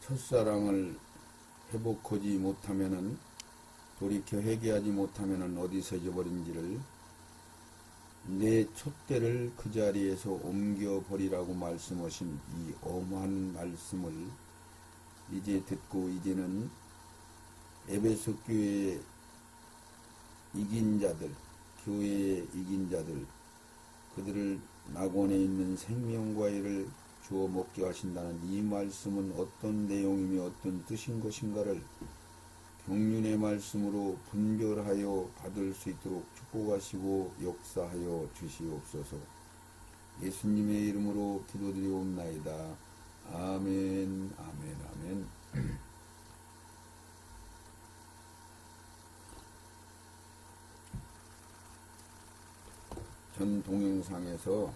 첫사랑을 회복하지 못하면은, 돌이켜 회개하지 못하면은 어디서 잊어버린지를, 내 촛대를 그 자리에서 옮겨버리라고 말씀하신 이 엄한 말씀을 이제 듣고, 이제는 에베소 교회의 이긴 자들, 교회의 이긴 자들, 그들을 낙원에 있는 생명과일을 주어 먹게 하신다는 이 말씀은 어떤 내용이며 어떤 뜻인 것인가를 경륜의 말씀으로 분별하여 받을 수 있도록 축복하시고 역사하여 주시옵소서. 예수님의 이름으로 기도드리옵나이다. 아멘, 아멘, 아멘. 전 동영상에서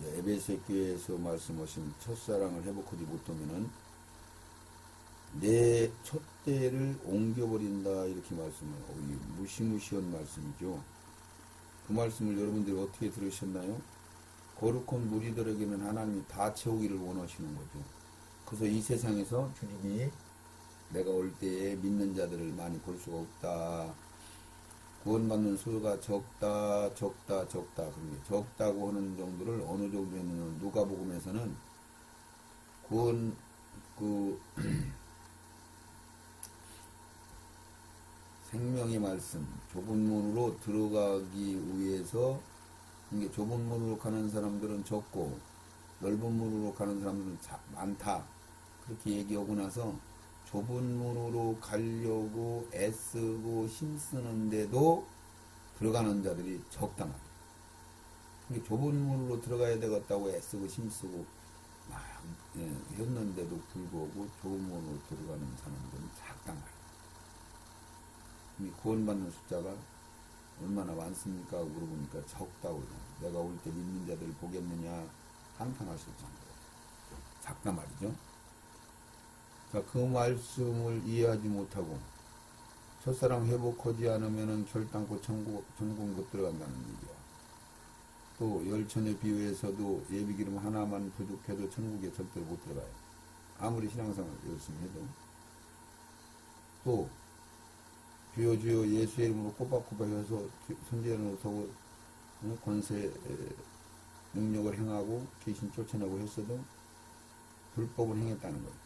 에베소 교회에서 말씀하신 첫사랑을 회복하지 못하면은 내 촛대를 옮겨버린다, 이렇게 말씀을, 무시무시한 말씀이죠. 그 말씀을 여러분들이 어떻게 들으셨나요? 거룩한 무리들에게는 하나님이 다 채우기를 원하시는 거죠. 그래서 이 세상에서 주님이 내가 올 때에 믿는 자들을 많이 볼 수가 없다. 구원받는 수가 적다. 그런데 적다고 하는 정도를 어느 정도냐면, 누가복음에서는 생명의 말씀, 좁은 문으로 들어가기 위해서, 이게 좁은 문으로 가는 사람들은 적고 넓은 문으로 가는 사람들은 많다, 그렇게 얘기하고 나서 좁은 문으로 가려고 애쓰고 힘쓰는데도 들어가는 자들이 적다 말이에요. 좁은 문으로 들어가야 되겠다고 애쓰고 힘쓰고 막 했는데도 불구하고 좁은 문으로 들어가는 사람들은 작다 말이에요. 구원받는 숫자가 얼마나 많습니까? 물어보니까 적다고 그래요. 내가 올 때 믿는 자들 보겠느냐 한탄하실 정도로 작다 말이죠. 그 말씀을 이해하지 못하고 첫사랑 회복하지 않으면 결단코 천국 못 들어간다는 얘기야. 또 열천의 비유에서도 예비기름 하나만 부족해도 천국에 절대로 못 들어가요. 아무리 신앙생활 열심히 해도. 또 주여 주여 예수의 이름으로 꼬박꼬박 해서 선지자로 서고 권세 능력을 행하고 귀신 쫓아내고 했어도 불법을 행했다는 거예요.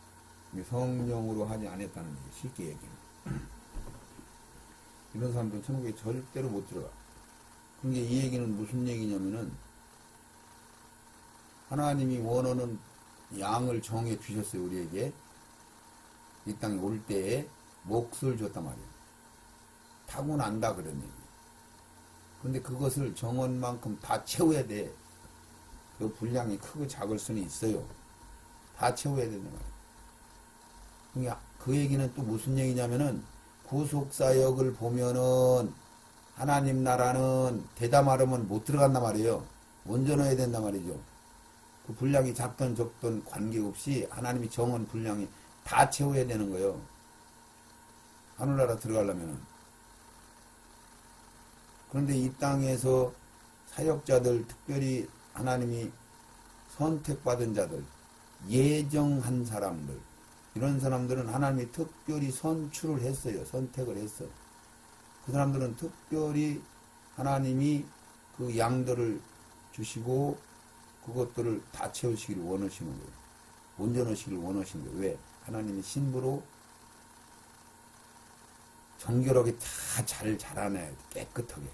성령으로 하지 않았다는 얘기, 쉽게 얘기는. 이런 사람들은 천국에 절대로 못 들어가. 그러니까 이 얘기는 무슨 얘기냐면은, 하나님이 원하는 양을 정해 주셨어요, 우리에게. 이 땅에 올 때에 몫을 줬단 말이에요. 타고난다, 그런 얘기. 근데 그것을 정원만큼 다 채워야 돼. 그 분량이 크고 작을 수는 있어요. 다 채워야 된단 말이에요. 그러니까 그 얘기는 또 무슨 얘기냐면은, 구속사역을 보면은 하나님 나라는 대담하려면 못 들어간단 말이에요. 온전해야 된단 말이죠. 그 분량이 작든 적든 관계없이 하나님이 정한 분량이 다 채워야 되는 거예요. 하늘나라 들어가려면은. 그런데 이 땅에서 사역자들, 특별히 하나님이 선택받은 자들, 예정한 사람들, 이런 사람들은 하나님이 특별히 선출을 했어요. 선택을 했어. 그 사람들은 특별히 하나님이 그 양들을 주시고 그것들을 다 채우시기를 원하시는 거예요. 온전하시기를 원하시는 거예요. 왜? 하나님이 신부로 정결하게 다 잘 자라나야 돼. 깨끗하게.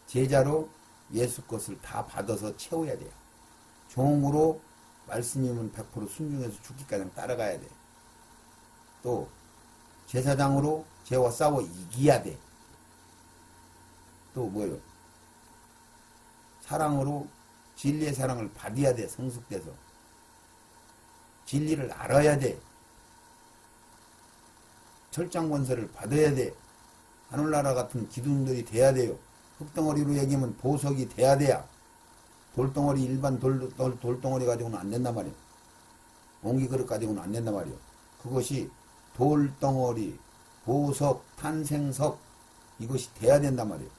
제자로 예수 것을 다 받아서 채워야 돼요. 종으로 말씀이면 100% 순종해서 죽기까지 따라가야 돼. 또 제사장으로 죄와 싸워 이겨야 돼. 또 뭐요? 사랑으로 진리의 사랑을 받아야 돼. 성숙돼서. 진리를 알아야 돼. 철장 권세를 받아야 돼. 하늘나라 같은 기둥들이 돼야 돼요. 흙덩어리로 얘기하면 보석이 돼야 돼야. 돌덩어리, 일반 돌덩어리 가지고는 안 된단 말이에요. 옹기그릇 가지고는 안 된단 말이에요. 그것이 돌덩어리, 보석, 탄생석, 이것이 돼야 된단 말이에요.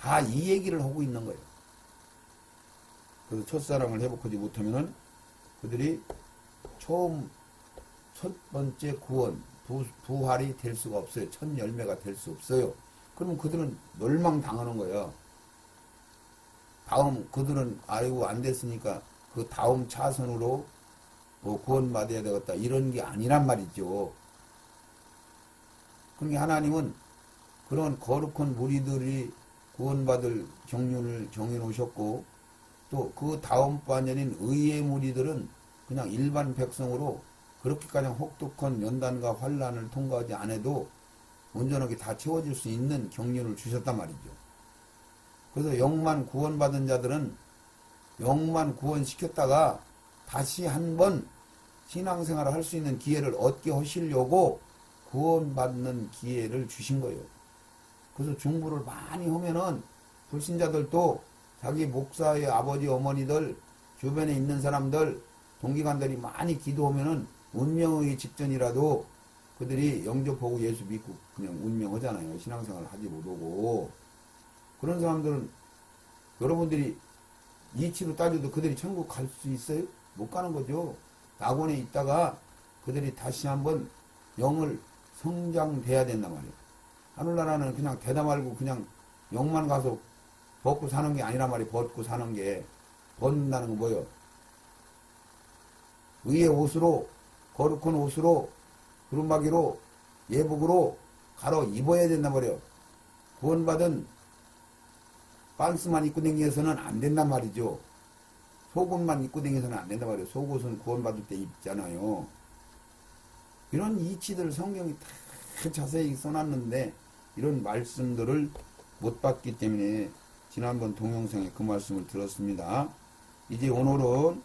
다 이 얘기를 하고 있는 거예요. 그래서 첫사랑을 회복하지 못하면은 그들이 처음 첫 번째 구원, 부활이 될 수가 없어요. 첫 열매가 될 수 없어요. 그러면 그들은 멸망당하는 거예요. 다음 그들은 아이고 안 됐으니까 그 다음 차선으로 뭐 구원받아야 되겠다 이런 게 아니란 말이죠. 그러니까 하나님은 그런 거룩한 무리들이 구원받을 경륜을 정해놓으셨고 또 그 다음 반열인 의의 무리들은 그냥 일반 백성으로 그렇게까지 혹독한 연단과 환란을 통과하지 않아도 온전하게 다 채워질 수 있는 경륜을 주셨단 말이죠. 그래서 영만 구원받은 자들은 영만 구원시켰다가 다시 한번 신앙생활을 할 수 있는 기회를 얻게 하시려고 구원받는 기회를 주신 거예요. 그래서 중보를 많이 하면은 불신자들도 자기 목사의 아버지 어머니들 주변에 있는 사람들 동기관들이 많이 기도하면은 운명의 직전이라도 그들이 영접하고 예수 믿고 그냥 운명하잖아요. 신앙생활을 하지 못하고 그런 사람들은 여러분들이 이치로 따져도 그들이 천국 갈 수 있어요? 못 가는 거죠. 낙원에 있다가 그들이 다시 한번 영을 성장돼야 된단 말이에요. 하늘나라는 그냥 되다 말고 그냥 영만 가서 벗고 사는 게 아니란 말이에요. 벗고 사는 게. 벗는다는 건 뭐예요? 의의 옷으로, 거룩한 옷으로, 두루마기로, 예복으로 갈아 입어야 된단 말이에요. 구원받은 반스만 입고 다니서는 안 된단 말이죠. 속옷만 입고 다니서는 안 된단 말이에요. 속옷은 구원받을 때 입잖아요. 이런 이치들 성경이 다 자세히 써놨는데 이런 말씀들을 못 봤기 때문에 지난번 동영상에 그 말씀을 들었습니다. 이제 오늘은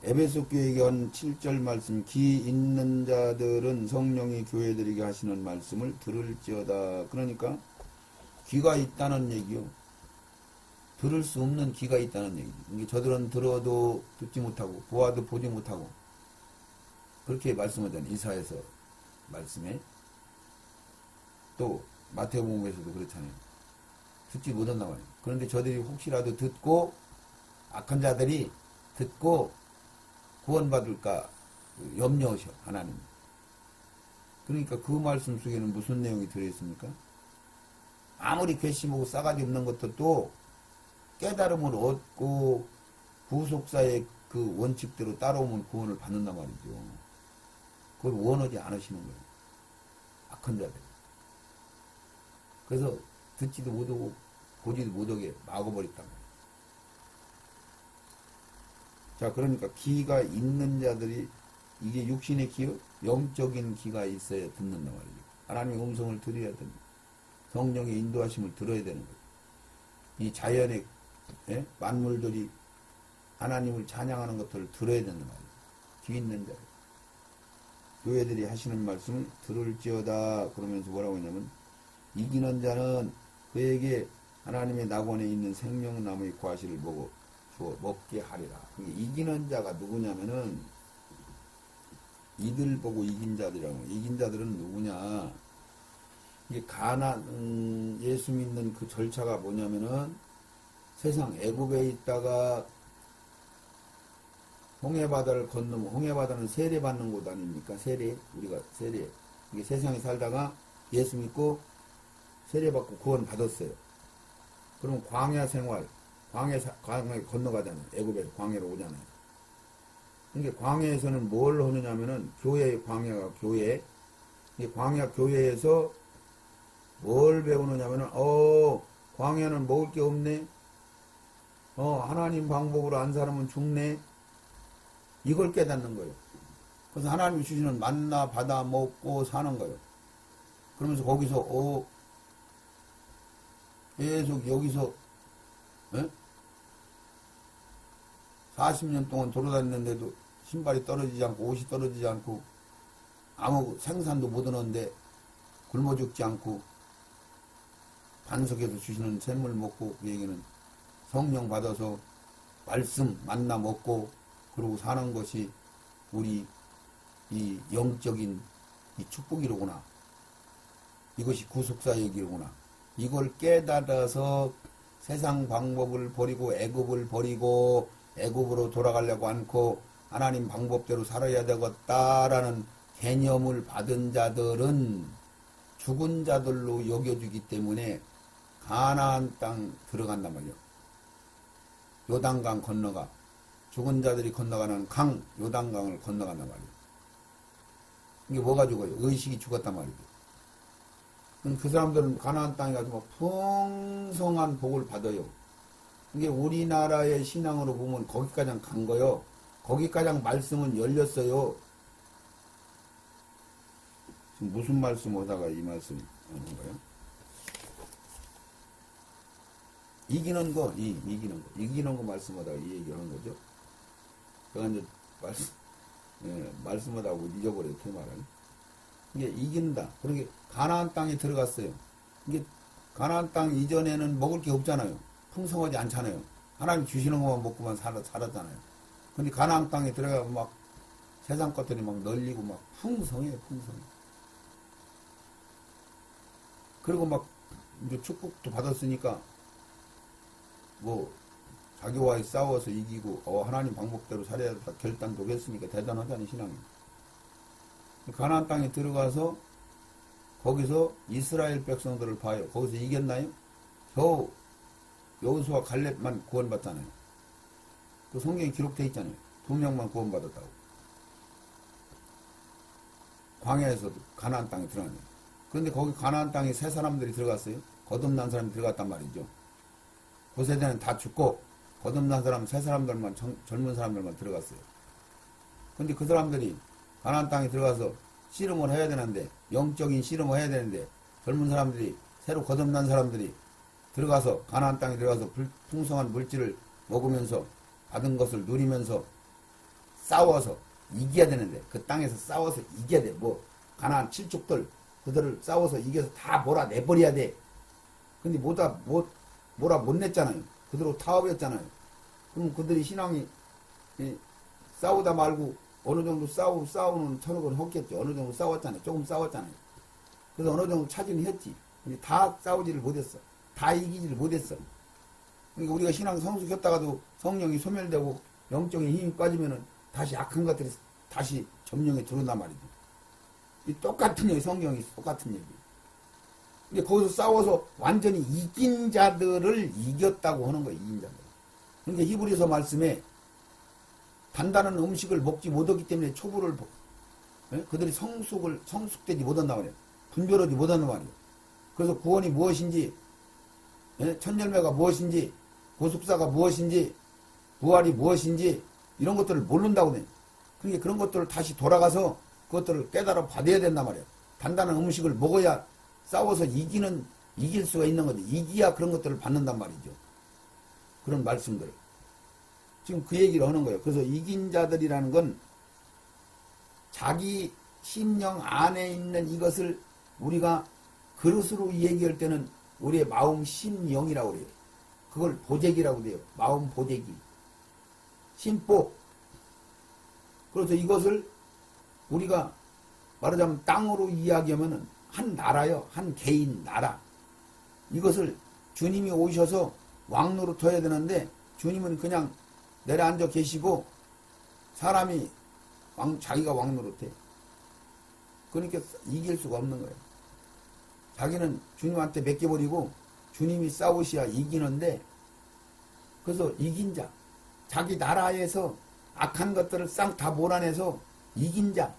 에베소 교회견 7절 말씀 기 있는 자들은 성령이 교회들에게 하시는 말씀을 들을지어다. 그러니까 귀가 있다는 얘기요. 들을 수 없는 귀가 있다는 얘기죠. 저들은 들어도 듣지 못하고 보아도 보지 못하고 그렇게 말씀하잖아요. 이사야서 말씀에. 또 마태복음에서도 그렇잖아요. 듣지 못한단 말이에요. 그런데 저들이 혹시라도 듣고 악한 자들이 듣고 구원받을까 염려하셔 하나님. 그러니까 그 말씀 속에는 무슨 내용이 들어있습니까? 아무리 괘씸하고 싸가지 없는 것들도 깨달음을 얻고 구속사의 그 원칙대로 따라오면 구원을 받는단 말이죠. 그걸 원하지 않으시는 거예요. 악한 자들. 그래서 듣지도 못하고 보지도 못하게 막아버렸단 말이에요. 자, 그러니까 귀가 있는 자들이 이게 육신의 귀요? 영적인 귀가 있어야 듣는단 말이죠. 하나님의 음성을 들어야 됩니다. 성령의 인도하심을 들어야 되는 거예요. 이 자연의 만물들이 하나님을 찬양하는 것들을 들어야 된단 말이에요. 귀 있는 자들. 교회들이 하시는 말씀을 들을지어다 그러면서 뭐라고 하냐면 이기는 자는 그에게 하나님의 낙원에 있는 생명나무의 과실을 주어 먹게 하리라. 이기는 자가 누구냐면은 이들 보고 이긴 자들이라고. 이긴 자들은 누구냐? 이게 예수 믿는 그 절차가 뭐냐면은 세상 애굽에 있다가 홍해바다를 건너면 홍해바다는 세례받는 곳 아닙니까? 우리가 세례. 이게 세상에 살다가 예수 믿고 세례받고 구원 받았어요. 그럼 광야 생활, 광야에 건너가잖아요. 애굽에서 광야로 오잖아요. 그러니까 광야에서는 뭘 하느냐면은 교회의 광야가 교회. 이 광야 교회에서 뭘 배우느냐면은 광야는 먹을 게 없네. 하나님 방법으로 안 살면 죽네. 이걸 깨닫는 거예요. 그래서 하나님이 주시는 만나 받아 먹고 사는 거예요. 그러면서 거기서 계속 여기서 40년 동안 돌아다녔는데도 신발이 떨어지지 않고 옷이 떨어지지 않고 아무 생산도 못 얻었는데 굶어 죽지 않고 반석에서 주시는 샘물 먹고 그 얘기는 성령 받아서 말씀 만나 먹고 그러고 사는 것이 우리 이 영적인 이 축복이로구나. 이것이 구속사의 길이구나. 이걸 깨달아서 세상 방법을 버리고 애굽을 버리고 애굽으로 돌아가려고 않고 하나님 방법대로 살아야 되겠다라는 개념을 받은 자들은 죽은 자들로 여겨주기 때문에 가나안 땅 들어간단 말이에요. 요단강 건너가. 죽은 자들이 건너가는 강, 요단강을 건너간단 말이에요. 이게 뭐가 죽어요? 의식이 죽었단 말이죠. 그럼 그 사람들은 가나안 땅에 가서 풍성한 복을 받아요. 이게 우리나라의 신앙으로 보면 거기까지 간 거요. 거기까지 말씀은 열렸어요. 지금 무슨 말씀 하다가 이 말씀 하는 거예요? 이기는 거, 이기는 거 말씀하다가 이 얘기 하는 거죠. 제가 이제 말씀하다고 잊어버려요, 테마를. 이게 이긴다. 그러게 가나안 땅에 들어갔어요. 이게 가나안 땅 이전에는 먹을 게 없잖아요. 풍성하지 않잖아요. 하나님 주시는 것만 먹고만 살았잖아요. 근데 가나안 땅에 들어가면 막 세상 것들이 막 널리고 막 풍성해요, 풍성해. 그리고 막 이제 축복도 받았으니까 뭐 자기와의 싸워서 이기고 하나님 방법대로 살아야 다 결단도 했으니까 대단하잖아요, 신앙이. 가나안 땅에 들어가서 거기서 이스라엘 백성들을 봐요. 거기서 이겼나요? 겨우 여호수아 갈렙만 구원받잖아요. 그 성경에 기록되어 있잖아요. 2명만 구원받았다고. 광야에서도 가나안 땅에 들어가네요. 그런데 거기 가나안 땅에 새 사람들이 들어갔어요. 거듭난 사람이 들어갔단 말이죠. 그 세대는 다 죽고 거듭난 사람, 새 사람들만, 젊은 사람들만 들어갔어요. 근데 그 사람들이 가나안 땅에 들어가서 씨름을 해야 되는데, 영적인 씨름을 해야 되는데, 젊은 사람들이, 새로 거듭난 사람들이 들어가서, 가나안 땅에 들어가서 풍성한 물질을 먹으면서, 받은 것을 누리면서, 싸워서 이겨야 되는데, 그 땅에서 싸워서 이겨야 돼. 뭐, 가나안 칠족들, 그들을 싸워서 이겨서 다 몰아내버려야 돼. 근데 뭐라 못 냈잖아요. 그대로 타협했잖아요. 그럼 그들이 신앙이 싸우다 말고 어느 정도 싸우는 철학을 했겠죠. 어느 정도 싸웠잖아요. 조금 싸웠잖아요. 그래서 어느 정도 차지는 했지. 근데 다 싸우지를 못했어. 다 이기지를 못했어. 그러니까 우리가 신앙 성숙했다가도 성령이 소멸되고 영적인 힘이 빠지면은 다시 악한 것들이 다시 점령에 들어온단 말이죠. 이 똑같은 얘기, 성경이 똑같은 얘기. 근데 거기서 싸워서 완전히 이긴 자들을 이겼다고 하는 거예요, 이긴 자들. 그러니까 히브리서 말씀에 단단한 음식을 먹지 못했기 때문에 초부를, 그들이 성숙되지 못한단 말이에요. 분별하지 못한단 말이에요. 그래서 구원이 무엇인지, 천열매가 무엇인지, 고숙사가 무엇인지, 부활이 무엇인지, 이런 것들을 모른다고 해요. 그러니까 그런 것들을 다시 돌아가서 그것들을 깨달아 받아야 된단 말이에요. 단단한 음식을 먹어야 싸워서 이길 수가 있는 거지. 이기야 그런 것들을 받는단 말이죠. 그런 말씀들. 지금 그 얘기를 하는 거예요. 그래서 이긴 자들이라는 건 자기 심령 안에 있는 이것을 우리가 그릇으로 얘기할 때는 우리의 마음 심령이라고 그래요. 그걸 보재기라고 돼요. 마음 보재기. 심보. 그래서 이것을 우리가 말하자면 땅으로 이야기하면은 한 나라요. 한 개인 나라. 이것을 주님이 오셔서 왕노릇 해야 되는데 주님은 그냥 내려앉아 계시고 사람이 자기가 왕노릇해. 그러니까 이길 수가 없는 거예요. 자기는 주님한테 맡겨버리고 주님이 싸우셔야 이기는데 그래서 이긴 자. 자기 나라에서 악한 것들을 싹 다 몰아내서 이긴 자.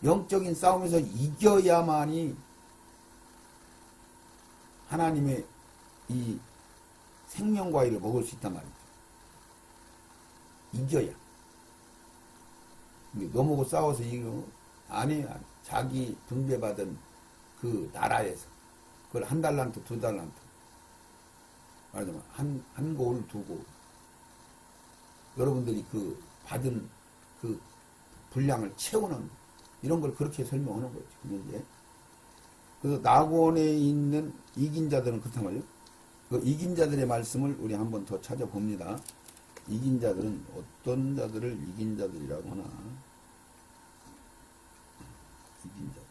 영적인 싸움에서 이겨야만이 하나님의 이 생명과일을 먹을 수 있단 말이죠. 이겨야. 너무고 싸워서 이기고 아니에요. 자기 분배받은 그 나라에서 그걸 1달란트, 2달란트 말하자면 한 고을, 2고을 여러분들이 그 받은 그 분량을 채우는 이런 걸 그렇게 설명하는 거죠. 이제 그래서 낙원에 있는 이긴 자들은 그렇단 말이에요. 그 이긴 자들의 말씀을 우리 한번 더 찾아봅니다. 이긴 자들은 어떤 자들을 이긴 자들이라고 하나? 이긴 자들.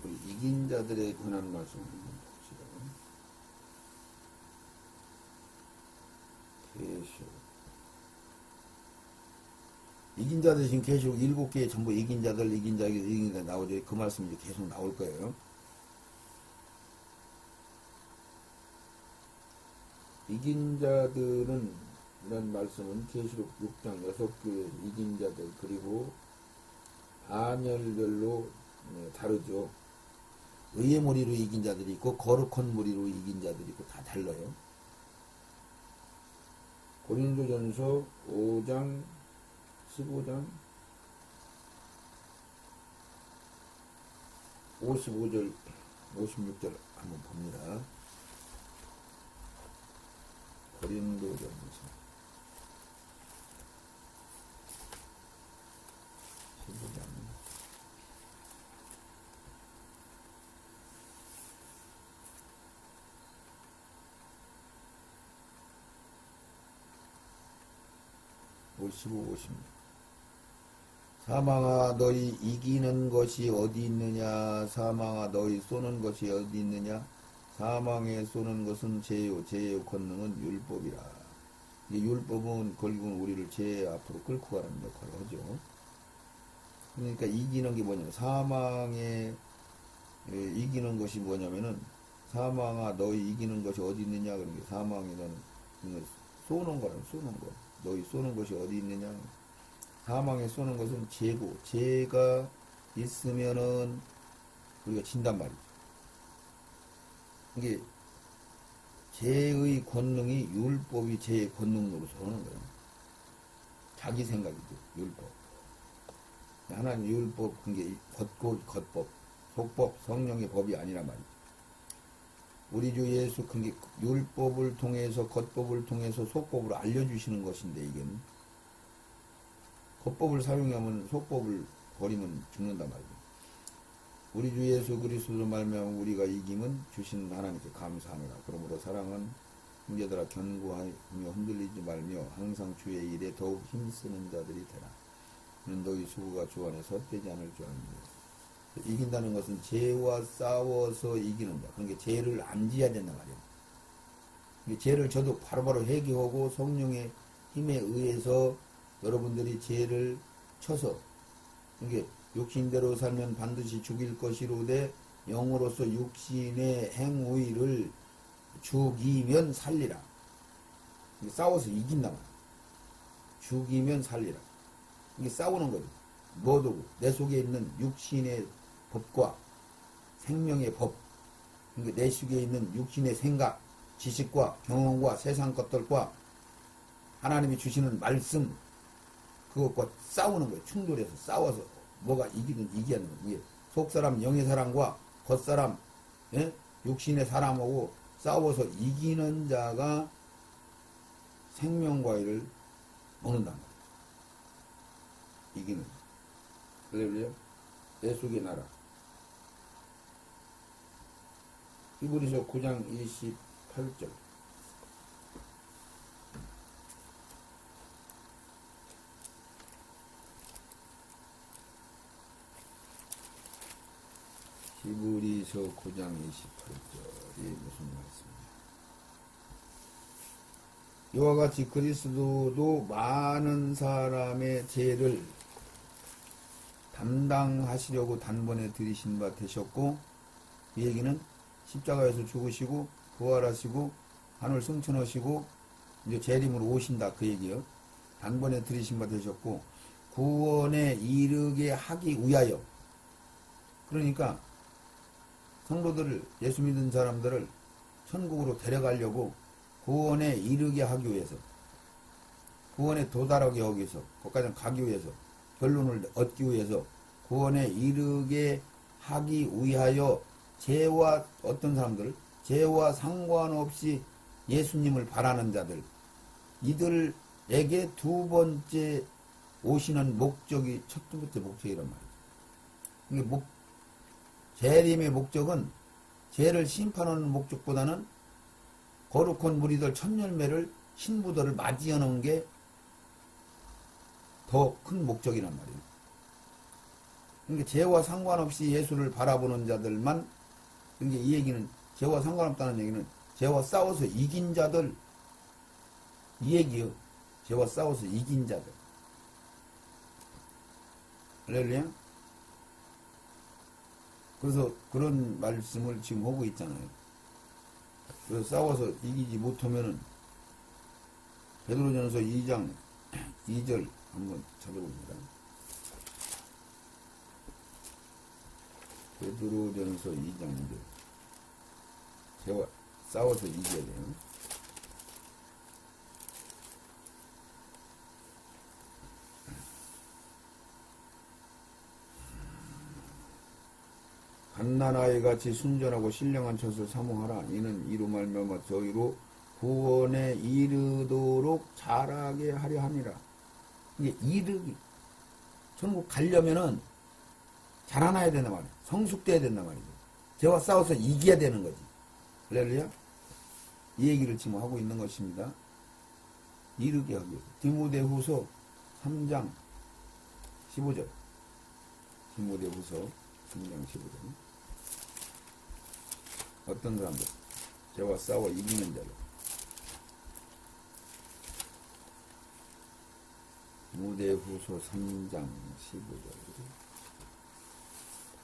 우리 이긴 자들에 관한 말씀을 봅시다. 계시록. 이긴 자들 지금 계시록 7개 전부 이긴 자들, 이긴 자 나오죠. 그 말씀이 계속 나올 거예요. 이긴 자들은, 이런 말씀은 계시록 6장 6교회 이긴 자들, 그리고 반열별로 다르죠. 의의 무리로 이긴 자들이 있고, 거룩한 무리로 이긴 자들이 있고, 다 달라요. 고린도전서 5장 15장 55절 56절 한번 봅니다. 고린도전서 15장 55, 56. 사망아 너희 이기는 것이 어디 있느냐. 사망아 너희 쏘는 것이 어디 있느냐. 사망에 쏘는 것은 죄요, 죄의 권능은 율법이라. 이 율법은 결국은 우리를 죄 앞으로 끌고 가는 역할을 하죠. 그러니까 이기는 게 뭐냐면, 사망에 이기는 것이 뭐냐면은, 사망아 너희 이기는 것이 어디 있느냐. 그런 게, 사망에는 쏘는 거라. 쏘는 거. 너희 쏘는 것이 어디 있느냐. 사망에 쏘는 것은 죄고, 죄가 있으면은 우리가 진단 말이죠. 이게 죄의 권능이, 율법이 죄의 권능으로 서는 거예요. 자기 생각이죠, 율법. 하나님 율법, 그게 겉법, 속법, 성령의 법이 아니란 말이죠. 우리 주 예수, 그게 율법을 통해서, 겉법을 통해서 속법을 알려주시는 것인데, 이게는 겉법을 사용하면 속법을 버리면 죽는단 말이죠. 우리 주 예수 그리스도로 말미암아 우리가 이김은 주신 하나님께 감사하노라. 그러므로 사랑은 형제들아 견고하며 흔들리지 말며 항상 주의 일에 더욱 힘쓰는 자들이 되라. 이는 너희 수고가 주 안에서 헛되지 않을 줄 압니다. 이긴다는 것은 죄와 싸워서 이기는 자. 그러니까 죄를 안 지어야 된단 말이에요. 죄를 저도 바로바로 회개하고 성령의 힘에 의해서 여러분들이 죄를 쳐서, 이게 육신대로 살면 반드시 죽일 것이로되 영으로서 육신의 행위를 죽이면 살리라. 싸워서 이긴다 말이야. 죽이면 살리라. 이게 싸우는 거죠. 뭐도 내 속에 있는 육신의 법과 생명의 법, 내 속에 있는 육신의 생각, 지식과 경험과 세상 것들과 하나님이 주시는 말씀, 그것과 싸우는 거예요. 충돌해서 싸워서 뭐가 이기든 이기는 거예요. 속사람 영의 사람과 겉사람 육신의 사람하고 싸워서 이기는 자가 생명과일을 먹는단 말이에요. 이기는. 할렐루야. 내 속의 나라. 히브리서 9장 28절. 히브리서 9장 28절이 무슨 말씀이냐. 이와 같이 그리스도도 많은 사람의 죄를 담당하시려고 단번에 들이신 바 되셨고, 이 얘기는 십자가에서 죽으시고 부활하시고 하늘 승천하시고 이제 재림으로 오신다, 그 얘기요. 단번에 들이신 바 되셨고 구원에 이르게 하기 위하여. 그러니까 성도들을, 예수 믿는 사람들을 천국으로 데려가려고, 구원에 이르게 하기 위해서, 구원에 도달하게 하기 위해서, 거기까지 가기 위해서, 결론을 얻기 위해서, 구원에 이르게 하기 위하여 죄와, 어떤 사람들, 죄와 상관없이 예수님을 바라는 자들, 이들에게 두 번째 오시는 목적이 첫 번째 목적이란 말이죠. 재림의 목적은 죄를 심판하는 목적보다는 거룩한 무리들 천열매를, 신부들을 맞이하는 게 더 큰 목적이란 말이에요. 그러니까 죄와 상관없이 예수를 바라보는 자들만, 그러니까 이 얘기는 죄와 상관없다는 얘기는 죄와 싸워서 이긴 자들, 이 얘기요. 죄와 싸워서 이긴 자들. 할렐루야? 그래서 그런 말씀을 지금 하고 있잖아요. 그래서 싸워서 이기지 못하면은 베드로전서 2장 2절 한번 찾아봅니다. 베드로전서 2장 2절. 죄와 싸워서 이겨야 돼요. 갓난아이 같이 순전하고 신령한 젖을 사모하라. 이는 이로 말미암아 저희로 구원에 이르도록 자라게 하려 함이라. 이게 이르기, 천국 가려면은 자라나야 된단 말이야. 성숙돼야 된단 말이죠. 죄와 싸워서 이겨야 되는 거지. 할렐루야? 이 얘기를 지금 하고 있는 것입니다. 이르게 하기 위해서. 디모데후서 3장 15절. 디모데후서 3장 15절. 어떤 사람들? 죄와 싸워 이기는 자로. 디모데후서 3장 15절.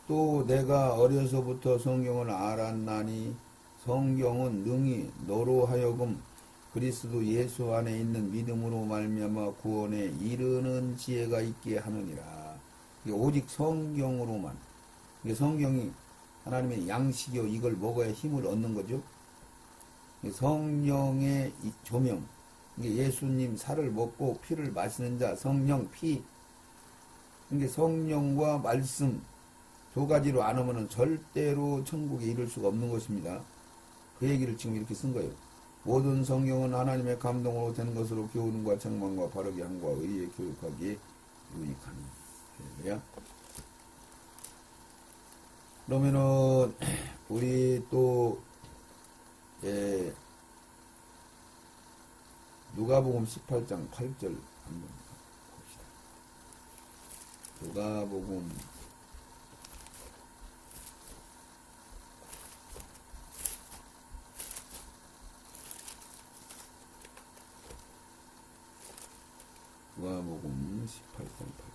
또 내가 어려서부터 성경을 알았나니 성경은 능히 너로 하여금 그리스도 예수 안에 있는 믿음으로 말미암아 구원에 이르는 지혜가 있게 하느니라. 오직 성경으로만. 성경이 하나님의 양식이요, 이걸 먹어야 힘을 얻는 거죠. 성령의 조명, 예수님 살을 먹고 피를 마시는 자, 성령, 피. 성령과 말씀 두 가지로 안 오면은 절대로 천국에 이를 수가 없는 것입니다. 그 얘기를 지금 이렇게 쓴 거예요. 모든 성경은 하나님의 감동으로 된 것으로 교훈과 책망과 바르게 함과 의에 교육하기에 유익하니. 그래야. 그러면은 우리 또 누가복음 18장 8절 한번 봅시다. 누가복음 18장 8절.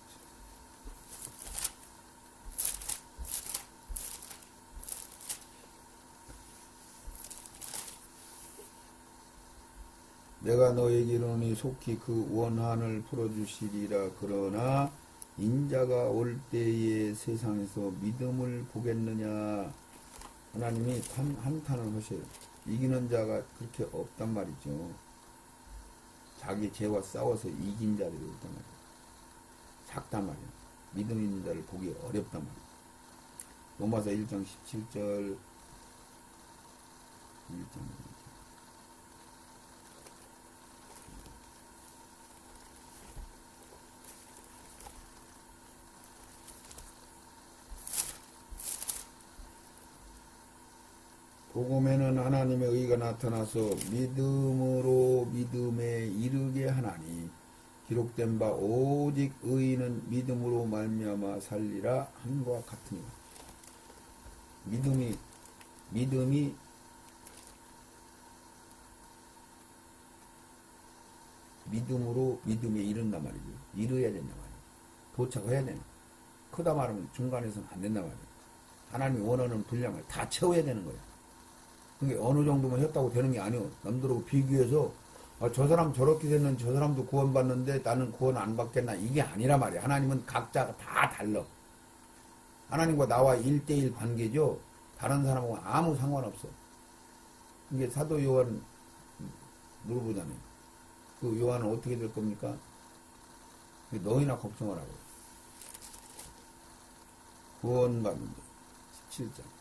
내가 너에게 이르노니 속히 그 원한을 풀어주시리라. 그러나 인자가 올 때에 세상에서 믿음을 보겠느냐. 하나님이 한탄을 하셔요. 이기는 자가 그렇게 없단 말이죠. 자기 죄와 싸워서 이긴 자들이 없단 말이에요. 작단 말이에요. 믿음 있는 자를 보기 어렵단 말이에요. 로마서 1장 17절 1장 복음에는 하나님의 의가 나타나서 믿음으로 믿음에 이르게 하나니 기록된 바 오직 의인은 믿음으로 말미암아 살리라 함과 같으니라. 믿음이 믿음으로 믿음에 이른단 말이죠. 이르야 된단 말이에요. 도착해야 되는. 크다 말하면 중간에서는 안 된단 말이에요. 하나님이 원하는 분량을 다 채워야 되는 거예요. 그러니까 어느 정도만 했다고 되는 게 아니에요. 남들하고 비교해서 저 사람 저렇게 됐는데 저 사람도 구원받는데 나는 구원 안 받겠나, 이게 아니라 말이에요. 하나님은 각자가 다 달라. 하나님과 나와 1대1 관계죠. 다른 사람하고 아무 상관없어. 이게 사도 요한 물어보잖아요. 그 요한은 어떻게 될 겁니까? 너희나 걱정하라고. 구원받는데 17장.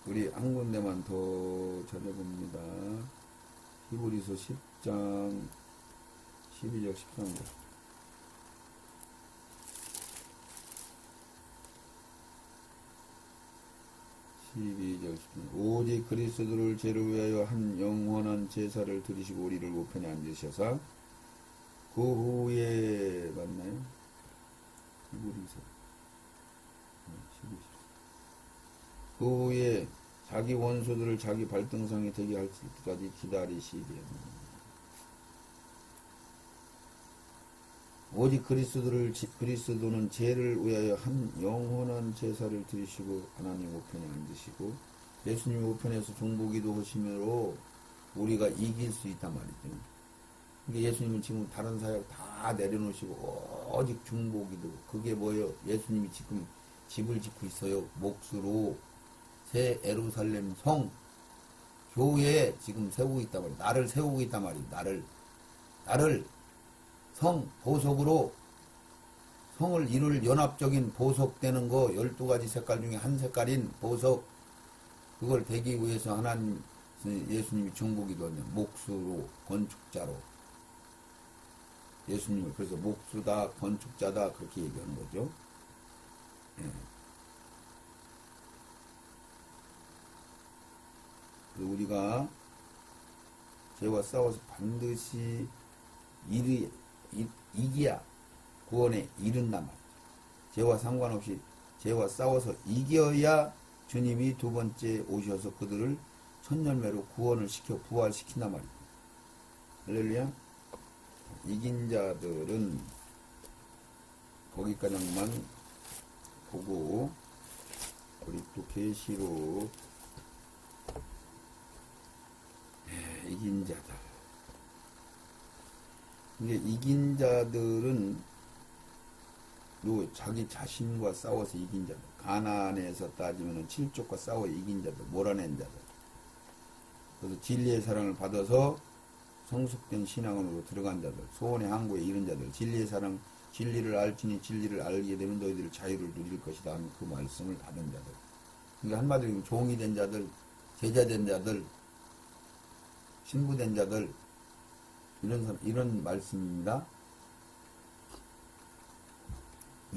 우리 한 군데만 더 찾아봅니다. 히브리서 10장 12절 13절. 오직 그리스도를 죄를 위하여 한 영원한 제사를 드리시고 우리를 우편에 앉으셔서 그 후에 맞나요? 자기 원수들을 자기 발등상에 되게 할 때까지 기다리시리니 오직 그리스도는 죄를 위하여 한 영원한 제사를 드리시고 하나님 우편에 앉으시고 예수님 우편에서 중보기도 하시므로 우리가 이길 수 있단 말이죠. 그러니까 예수님은 지금 다른 사역 다 내려놓으시고 오직 중보기도 그게 뭐예요? 예수님이 지금 집을 짓고 있어요. 몫으로 새 예루살렘 성 교회에 지금 세우고 있단 말이에요. 나를 세우고 있단 말이에요. 나를 성 보석으로 성을 이룰 연합적인 보석되는 거 12가지 색깔 중에 한 색깔인 보석 그걸 되기 위해서 하나님 예수님이 중보기도 하냐 몫으로 건축자로 예수님을 그래서 몫수다 건축자다 그렇게 얘기하는 거죠. 예. 우리가 죄와 싸워서 반드시 이겨야 구원에 이른단 말이죠. 죄와 상관없이 죄와 싸워서 이겨야 주님이 두 번째 오셔서 그들을 천년매로 구원을 시켜 부활시킨단 말이죠. 할렐루야. 이긴 자들은 거기까지만 보고 우리 또 계시록 이긴 자들. 이게 이긴 자들은 요 자기 자신과 싸워서 이긴 자들. 가나안에서 따지면 7족과 싸워 이긴 자들, 몰아낸 자들. 그래서 진리의 사랑을 받아서 성숙된 신앙으로 들어간 자들, 소원의 항구에 이른 자들, 진리의 사랑, 진리를 알지니 진리를 알게 되면 너희들 자유를 누릴 것이다 하는 그 말씀을 받은 자들. 그러니까 한마디로 종이 된 자들, 제자 된 자들, 신부된 자들, 이런 말씀입니다.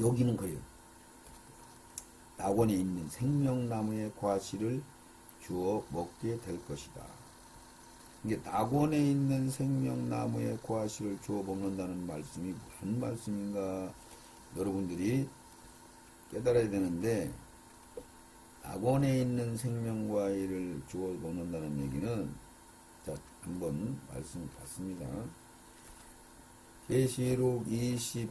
여기는 그래요. 낙원에 있는 생명나무의 과실을 주어 먹게 될 것이다. 이게 낙원에 있는 생명나무의 과실을 주어 먹는다는 말씀이 무슨 말씀인가 여러분들이 깨달아야 되는데 낙원에 있는 생명과일을 주어 먹는다는 얘기는 자 한번 말씀을 봤습니다. 계시록 22장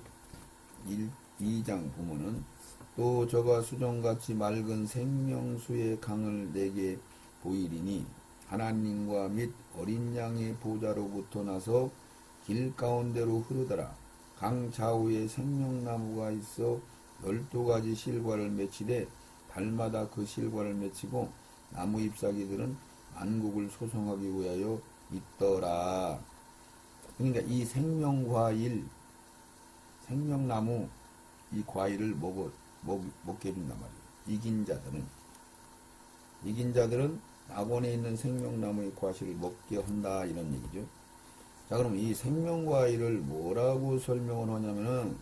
보면은 또 저가 수정같이 맑은 생명수의 강을 내게 보이리니 하나님과 및 어린 양의 보좌로부터 나서 길 가운데로 흐르더라. 강 좌우에 생명나무가 있어 12가지 실과를 맺히되 달마다 그 실과를 맺히고 나무 잎사귀들은 만국을 소송하기 위하여 있더라. 그러니까 이 생명과일, 생명나무 이 과일을 먹게 해준단 말이에요. 이긴 자들은 낙원에 있는 생명나무의 과실을 먹게 한다 이런 얘기죠. 자 그럼 이 생명과일을 뭐라고 설명을 하냐면은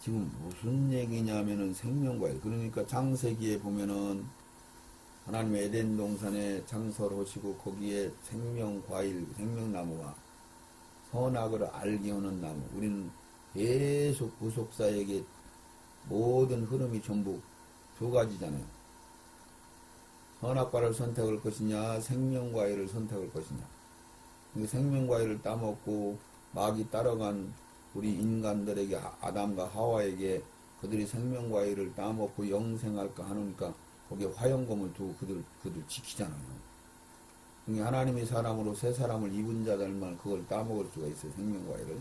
지금 무슨 얘기냐면은 생명과일 그러니까 창세기에 보면은 하나님의 에덴 동산에 창설을 하시고 거기에 생명과일 생명나무와 선악을 알게 하는 나무 우리는 계속 구속사에게 모든 흐름이 전부 두 가지잖아요. 선악과를 선택할 것이냐 생명과일을 선택할 것이냐. 생명과일을 따먹고 막이 따라간 우리 인간들에게 아담과 하와에게 그들이 생명과일을 따먹고 영생할까 하니까 거기에 화영검을 두고 그들 지키잖아요. 그러니까 하나님의 사람으로 새 사람을 입은 자들만 그걸 따먹을 수가 있어요. 생명과일을.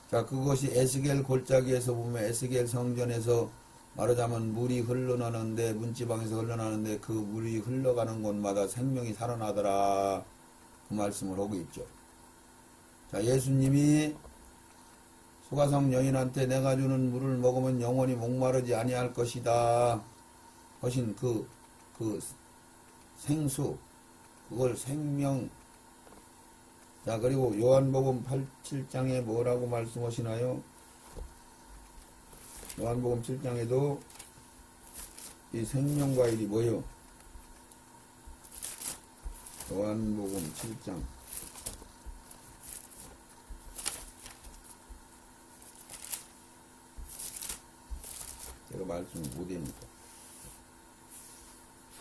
자 그것이 에스겔 골짜기에서 보면 에스겔 성전에서 말하자면 물이 흘러나는데 문지방에서 흘러나는데 그 물이 흘러가는 곳마다 생명이 살아나더라 그 말씀을 하고 있죠. 자 예수님이 수가성 여인한테 내가 주는 물을 먹으면 영원히 목마르지 아니할 것이다 하신 그 생수 그걸 생명. 자 그리고 요한복음 7장에 뭐라고 말씀하시나요? 요한복음 7장에도 이 생명과일이 뭐요? 요한복음 7장 제가 제가 말씀을 못하니까.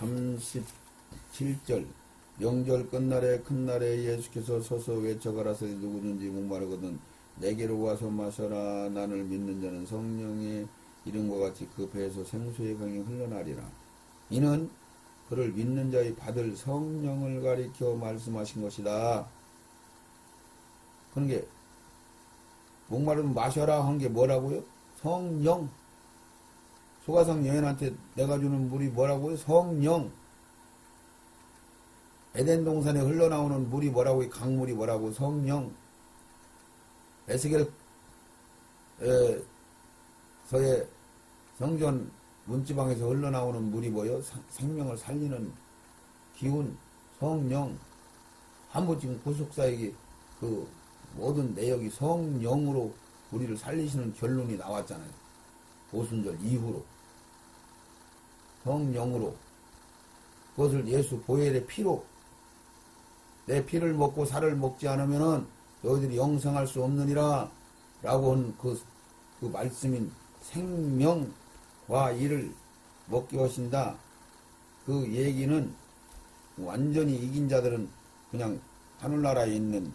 37절 명절 끝날에 큰날에 예수께서 서서 외쳐가라사대 누구든지 목마르거든 내게로 와서 마셔라. 나를 믿는 자는 성령의 이름과 같이 그 배에서 생수의 강이 흘러나리라. 이는 그를 믿는 자의 받을 성령을 가리켜 말씀하신 것이다. 그런 게 목마르면 마셔라 한 게 뭐라고요? 성령. 소가상 여인한테 내가 주는 물이 뭐라고요? 성령. 에덴 동산에 흘러나오는 물이 뭐라고요? 강물이 뭐라고? 성령. 에스겔 서의 성전 문지방에서 흘러나오는 물이 뭐요? 생명을 살리는 기운, 성령. 한번 지금 구속사에게 그 모든 내역이 성령으로 우리를 살리시는 결론이 나왔잖아요. 오순절 이후로. 성령으로. 그것을 예수 보혈의 피로, 내 피를 먹고 살을 먹지 않으면은 너희들이 영생할 수 없느니라 라고 한 그 말씀인 생명과 이를 먹게 하신다. 그 얘기는 완전히 이긴 자들은 그냥 하늘나라에 있는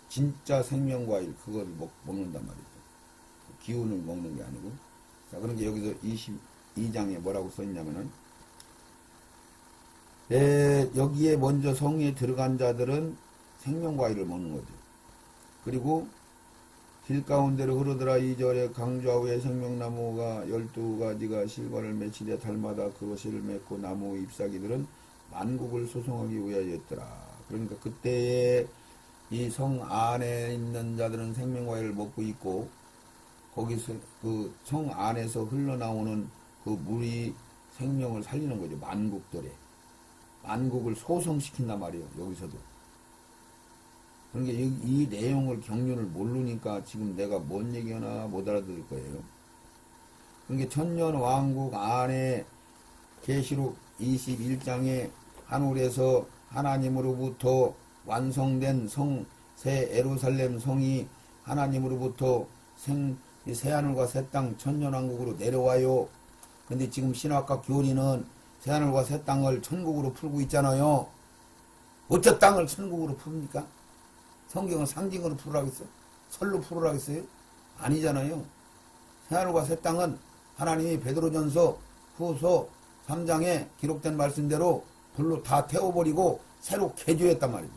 진짜 생명과 일, 그걸 먹는단 말이죠. 기운을 먹는 게 아니고. 자, 그런 게 여기서 22장에 뭐라고 써있냐면은, 여기에 먼저 성에 들어간 자들은 생명과일을 먹는 거죠. 그리고 길 가운데로 흐르더라. 2절에 강좌우에 생명나무가 12가지가 실과를 맺히되 달마다 그것을 맺고 나무 잎사귀들은 만국을 소송하기 위하였더라. 그러니까 그때에 이 성 안에 있는 자들은 생명과일을 먹고 있고, 거기서 그 성 안에서 흘러나오는 그 물이 생명을 살리는 거죠. 만국들에. 만국을 소성시킨단 말이에요. 여기서도. 그러니까 이 내용을 경륜을 모르니까 지금 내가 뭔 얘기하나 못 알아들을 거예요. 그러니까 천년왕국 안에 계시록 21장에 하늘에서 하나님으로부터 완성된 성, 새 예루살렘 성이 하나님으로부터 새하늘과 새 땅 천년왕국으로 내려와요. 근데 지금 신학과 교리는 새하늘과 새 땅을 천국으로 풀고 있잖아요. 어째 땅을 천국으로 풉니까? 성경은 상징으로 풀으라겠어요? 설로 풀으라겠어요? 아니잖아요. 새하늘과 새 땅은 하나님이 베드로전서 후서 3장에 기록된 말씀대로 불로 다 태워버리고 새로 개조했단 말이죠.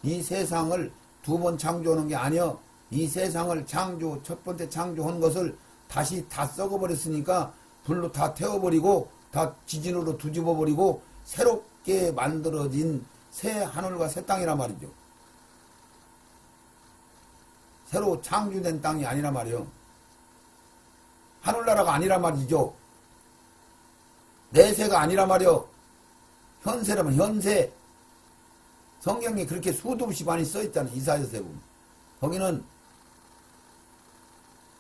이 세상을 두 번 창조하는 게 아니여. 이 세상을 첫 번째 창조한 것을 다시 다 썩어버렸으니까 불로 다 태워버리고 다 지진으로 뒤집어버리고 새롭게 만들어진 새 하늘과 새 땅이란 말이죠. 새로 창조된 땅이 아니란 말이에요. 하늘나라가 아니란 말이죠. 내세가 아니란 말이요. 현세라면 현세. 성경에 그렇게 수도 없이 많이 써있잖아요. 이사야서에 보면. 거기는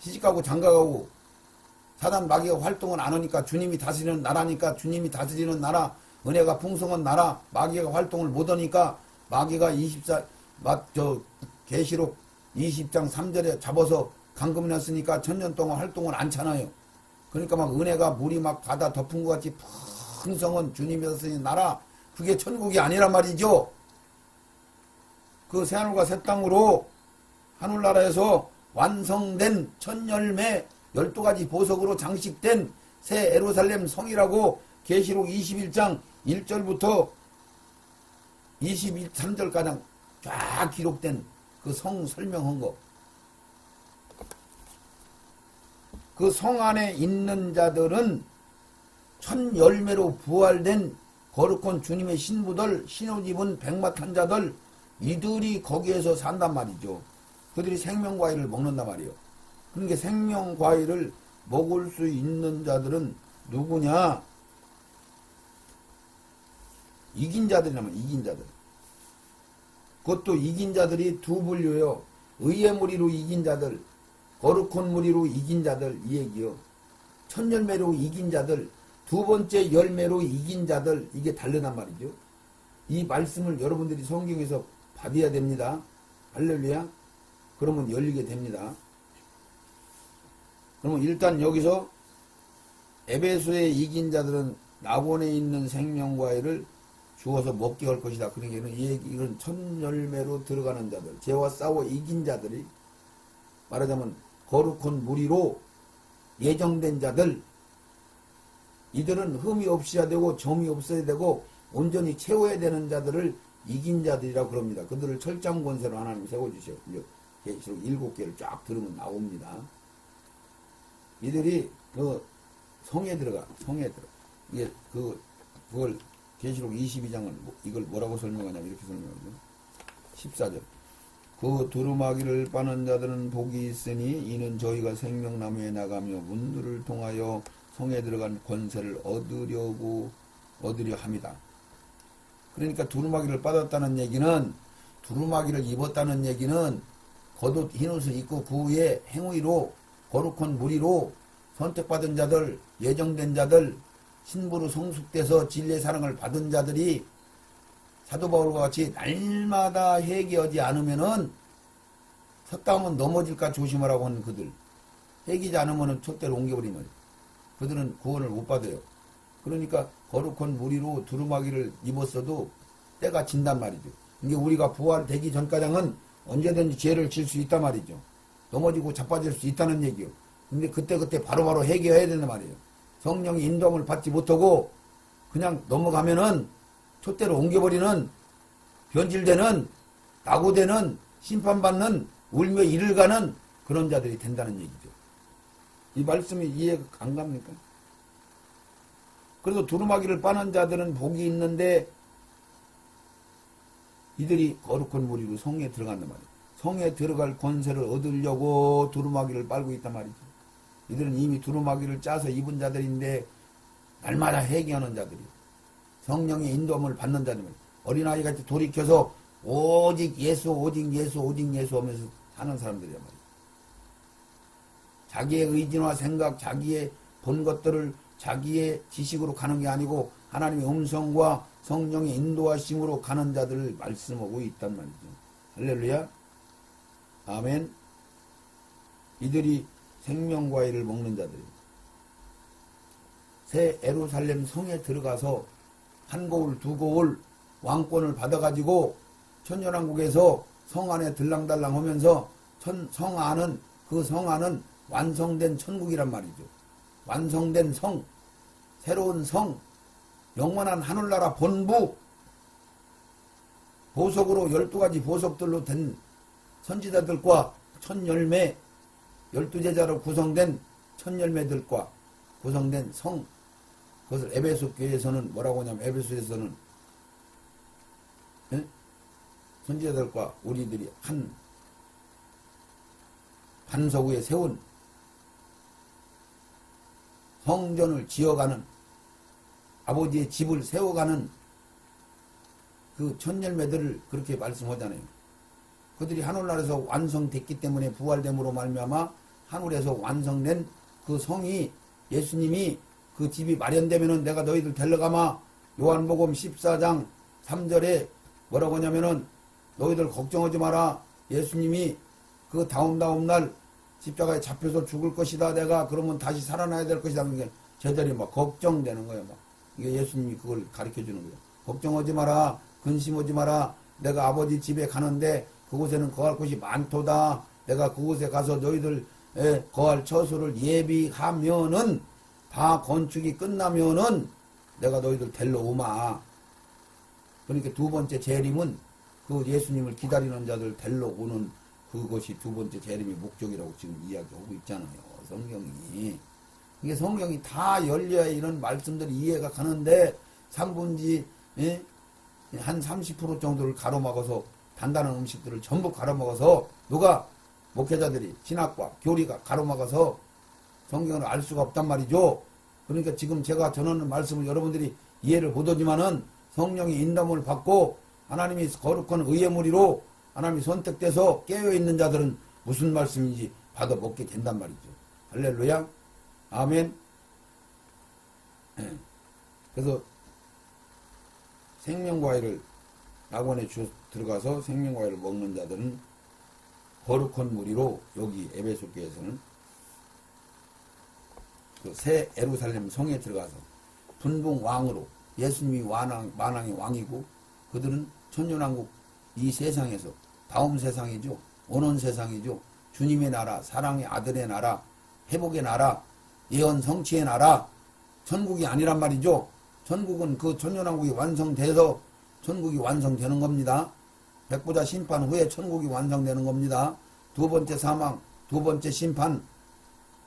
시집가고 장가가고 사단 마귀가 활동을 안 하니까 주님이 다스리는 나라니까, 주님이 다스리는 나라, 은혜가 풍성한 나라, 마귀가 활동을 못 하니까 마귀가 계시록 20장 3절에 잡아서 감금해놨으니까 천년 동안 활동을 않잖아요. 그러니까 막 은혜가 물이 막 바다 덮은 것 같이 풍성한 주님이 다스리는 나라, 그게 천국이 아니란 말이죠. 그 새하늘과 새 땅으로 하늘나라에서 완성된 천열매 12가지 보석으로 장식된 새 예루살렘 성이라고 계시록 21장 1절부터 23절까지 쫙 기록된 그 성 설명한 거. 그 성 안에 있는 자들은 천 열매로 부활된 거룩한 주님의 신부들, 신옷 입은 백마탄 자들, 이들이 거기에서 산단 말이죠. 그들이 생명과일을 먹는단 말이에요. 그러니까 생명과일을 먹을 수 있는 자들은 누구냐? 이긴 자들이라면 이긴 자들. 그것도 이긴 자들이 두 분류요. 의의 무리로 이긴 자들, 거룩한 무리로 이긴 자들, 이 얘기요. 첫 열매로 이긴 자들, 두 번째 열매로 이긴 자들, 이게 다르단 말이죠. 이 말씀을 여러분들이 성경에서 받아야 됩니다. 할렐루야. 그러면 열리게 됩니다. 그러면 일단 여기서 에베소에 이긴 자들은 낙원에 있는 생명과일을 주어서 먹게 할 것이다. 그러니까 이건 첫 열매로 들어가는 자들, 죄와 싸워 이긴 자들이, 말하자면 거룩한 무리로 예정된 자들, 이들은 흠이 없어야 되고 점이 없어야 되고 온전히 채워야 되는 자들을 이긴 자들이라고 그럽니다. 그들을 철장 권세로 하나님 세워주셔. 계시록 7개를 쫙 들으면 나옵니다. 이들이 그 성에 들어가. 이게 그걸 계시록 22장을 이걸 뭐라고 설명하냐면 이렇게 설명하죠. 14절. 그 두루마기를 빠는 자들은 복이 있으니 이는 저희가 생명나무에 나가며 문들을 통하여 성에 들어간 권세를 얻으려 합니다. 그러니까 두루마기를 빠졌다는 얘기는, 두루마기를 입었다는 얘기는 겉옷 흰옷을 입고 그 후에 행위로 거룩한 무리로 선택받은 자들, 예정된 자들, 신부로 성숙돼서 진리의 사랑을 받은 자들이 사도 바울과 같이 날마다 회개하지 않으면은 섰다 하면 넘어질까 조심하라고 하는 그들, 회개하지 않으면은 촛대로 옮겨버리면 그들은 구원을 못 받아요. 그러니까 거룩한 무리로 두루마기를 입었어도 때가 진단 말이죠. 이게 우리가 부활되기 전까지는 언제든지 죄를 질 수 있단 말이죠. 넘어지고 자빠질 수 있다는 얘기요. 근데 그때 바로바로 회개해야 된단 말이에요. 성령의 인도함을 받지 못하고 그냥 넘어가면은 촛대로 옮겨버리는, 변질되는, 낙오되는, 심판받는, 울며 이를 가는 그런 자들이 된다는 얘기죠. 이 말씀이 이해가 안 갑니까? 그래서 두루마기를 빠는 자들은 복이 있는데 이들이 거룩한 무리로 성에 들어간단 말이에요. 성에 들어갈 권세를 얻으려고 두루마기를 빨고 있단 말이죠. 이들은 이미 두루마기를 짜서 입은 자들인데 날마다 회개하는 자들이에요. 성령의 인도함을 받는 자들이에요. 어린아이같이 돌이켜서 오직 예수, 오직 예수, 오직 예수 하면서 사는 사람들이란 말이에요. 자기의 의지나 생각, 자기의 본 것들을 자기의 지식으로 가는 게 아니고 하나님의 음성과 성령의 인도하심으로 가는 자들을 말씀하고 있단 말이죠. 할렐루야. 아멘. 이들이 생명과일을 먹는 자들이에요. 새 예루살렘 성에 들어가서 한 거울 두 거울 왕권을 받아가지고 천년왕국에서 성 안에 들랑달랑 하면서 성 안은 완성된 천국이란 말이죠. 완성된 성, 새로운 성, 영원한 하늘나라 본부, 보석으로 12가지 보석들로 된 선지자들과 천열매, 12제자로 구성된 천열매들과 구성된 성, 그것을 에베소 교회에서는 뭐라고 하냐면, 에베소에서는 선지자들과 우리들이 한 반석 위에 세운 성전을 지어가는, 아버지의 집을 세워가는 그 천열매들을 그렇게 말씀하잖아요. 그들이 하늘나라에서 완성됐기 때문에 부활됨으로 말미암아 하늘에서 완성된 그 성이, 예수님이 그 집이 마련되면은 내가 너희들 데려가마, 요한복음 14장 3절에 뭐라고 하냐면은 너희들 걱정하지 마라, 예수님이 그 다음 날 십자가에 잡혀서 죽을 것이다, 내가 그러면 다시 살아나야 될 것이다. 그러니까 저들이 막 걱정되는 거예요. 막 이게 예수님이 그걸 가르쳐 주는 거예요. 걱정하지 마라, 근심하지 마라, 내가 아버지 집에 가는데 그곳에는 거할 곳이 많도다. 내가 그곳에 가서 너희들 거할 처소를 예비하면은 다 건축이 끝나면은 내가 너희들 데려오마. 그러니까 두 번째 재림은 그 예수님을 기다리는 자들 데려오는 그것이 두 번째 재림의 목적이라고 지금 이야기하고 있잖아요. 성경이. 이게 성경이 다 열려야 이런 말씀들이 이해가 가는데 3분지 한 30% 정도를 가로막아서 단단한 음식들을 전부 가로막아서 누가? 목회자들이, 신학과 교리가 가로막아서 성경을 알 수가 없단 말이죠. 그러니까 지금 제가 전하는 말씀을 여러분들이 이해를 못하지만은 성령의 인도함을 받고 하나님이 거룩한 의의 무리로 하나님이 선택돼서 깨어있는 자들은 무슨 말씀인지 받아 먹게 된단 말이죠. 할렐루야. 아멘. 그래서 생명과일을 낙원에 들어가서 생명과일을 먹는 자들은 거룩한 무리로 여기 에베소 교회에서는 그 새 예루살렘 성에 들어가서 분봉 왕으로 예수님이 만왕의 왕이고 그들은 천년왕국 이 세상에서 다음 세상이죠. 원원 세상이죠. 주님의 나라, 사랑의 아들의 나라, 회복의 나라, 예언 성취의 나라, 천국이 아니란 말이죠. 천국은 그 천년왕국이 완성돼서 천국이 완성되는 겁니다. 백보자 심판 후에 천국이 완성되는 겁니다. 두 번째 사망, 두 번째 심판.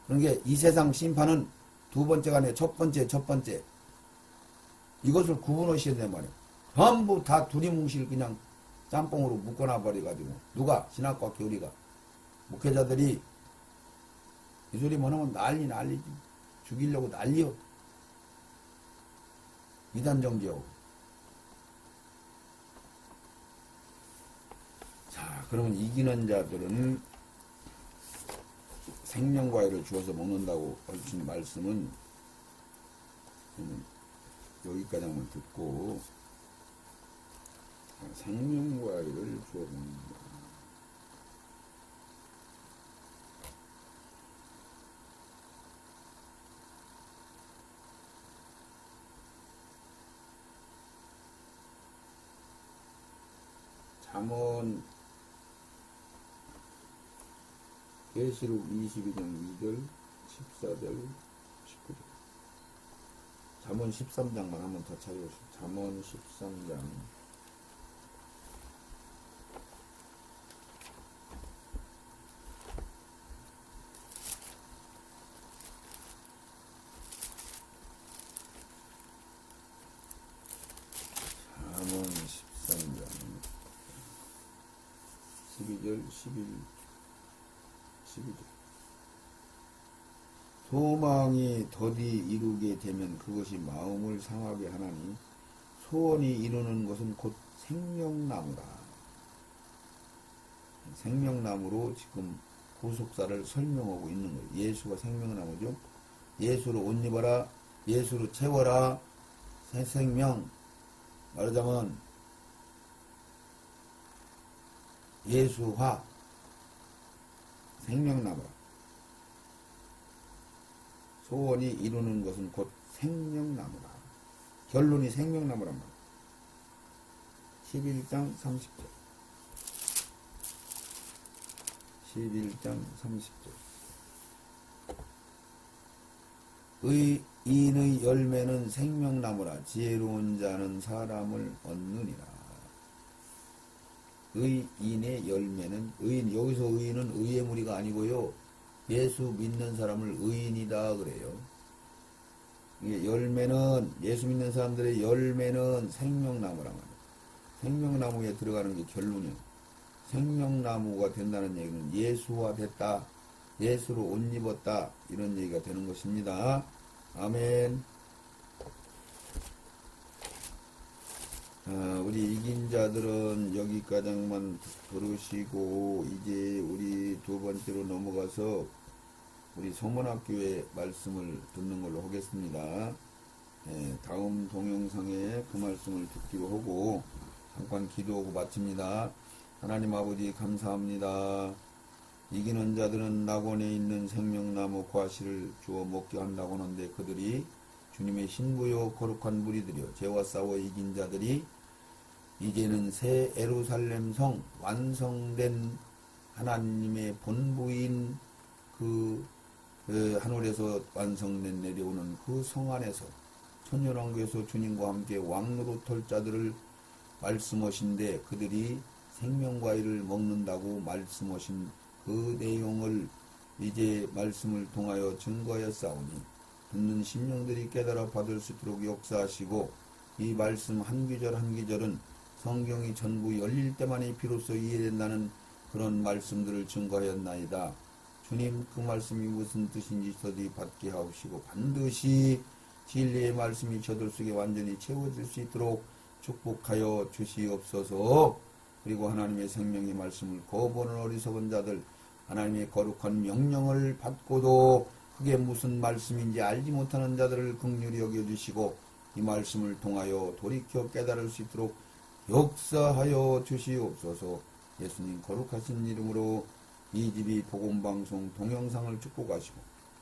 그러니까 이 세상 심판은 두 번째가 아니라 첫 번째. 이것을 구분하셔야 된단 말이에요. 전부 다 두리뭉실 그냥 짬뽕으로 묶어놔 버려가지고 누가 신학과 교리가 목회자들이 이 소리만 하면 난리지. 죽이려고 난리요. 이단정지하고. 자, 그러면 이기는 자들은 생명과일을 주어서 먹는다고 하신 말씀은 여기까지 한번 듣고 생명과일을 주어 먹는다. 잠언 계시록 22장 2절 14절 19절 잠언 13장만 한번 더 찾아보시죠. 잠언 13장 잠언 13장 12절 12절 소망이 더디 이루게 되면 그것이 마음을 상하게 하나니 소원이 이루는 것은 곧 생명나무라. 생명나무로 지금 구속사를 설명하고 있는 거예요. 예수가 생명나무죠. 예수로 옷 입어라. 예수로 채워라. 새 생명. 말하자면 예수화 생명나무라. 소원이 이루는 것은 곧 생명나무라. 결론이 생명나무란 말이야. 11장 30절 11장 30절 의인의 열매는 생명나무라. 지혜로운 자는 사람을 얻느니라. 의인의 열매는 여기서 의인은 의의 무리가 아니고요. 예수 믿는 사람을 의인이다 그래요. 열매는 예수 믿는 사람들의 열매는 생명나무란 말이에요. 생명나무에 들어가는 게 결론이에요. 생명나무가 된다는 얘기는 예수화 됐다. 예수로 옷 입었다. 이런 얘기가 되는 것입니다. 아멘. 우리 이긴 자들은 여기까지만 들으시고 이제 우리 두 번째로 넘어가서 우리 성문학교의 말씀을 듣는 걸로 하겠습니다. 다음 동영상에 그 말씀을 듣기로 하고 잠깐 기도하고 마칩니다. 하나님 아버지 감사합니다. 이기는 자들은 낙원에 있는 생명나무 과실을 주어 먹게 한다고 하는데 그들이 주님의 신부요 거룩한 무리들이요 죄와 싸워 이긴 자들이 이제는 새 예루살렘 성 완성된 하나님의 본부인 그 하늘에서 완성된 내려오는 그 성 안에서 천년왕국에서 주님과 함께 왕노릇할 자들을 말씀하신데 그들이 생명과일을 먹는다고 말씀하신 그 내용을 이제 말씀을 통하여 증거하였사오니 듣는 심령들이 깨달아 받을 수 있도록 역사하시고 이 말씀 한 구절 한 구절은 성경이 전부 열릴 때만이 비로소 이해된다는 그런 말씀들을 증거하였나이다. 주님 그 말씀이 무슨 뜻인지 저들이 받게 하옵시고 반드시 진리의 말씀이 저들 속에 완전히 채워질 수 있도록 축복하여 주시옵소서. 그리고 하나님의 생명의 말씀을 거부하는 어리석은 자들 하나님의 거룩한 명령을 받고도 그게 무슨 말씀인지 알지 못하는 자들을 긍휼히 여겨주시고 이 말씀을 통하여 돌이켜 깨달을 수 있도록 역사하여 주시옵소서. 예수님 거룩하신 이름으로 이 집이 복음방송 동영상을 축복하시고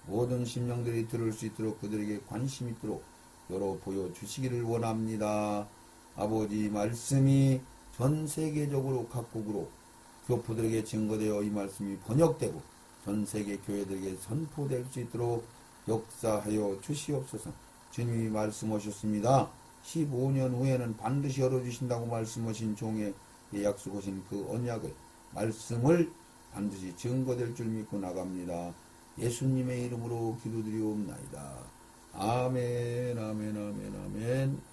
모든 심령들이 들을 수 있도록 그들에게 관심 있도록 열어 보여주시기를 원합니다. 아버지 말씀이 전 세계적으로 각국으로 교포들에게 증거되어 이 말씀이 번역되고 전 세계 교회들에게 선포될 수 있도록 역사하여 주시옵소서. 주님이 말씀하셨습니다. 15년 후에는 반드시 열어주신다고 말씀하신 종의 약속하신 그 언약의 말씀을 반드시 증거될 줄 믿고 나갑니다. 예수님의 이름으로 기도드리옵나이다. 아멘, 아멘, 아멘, 아멘.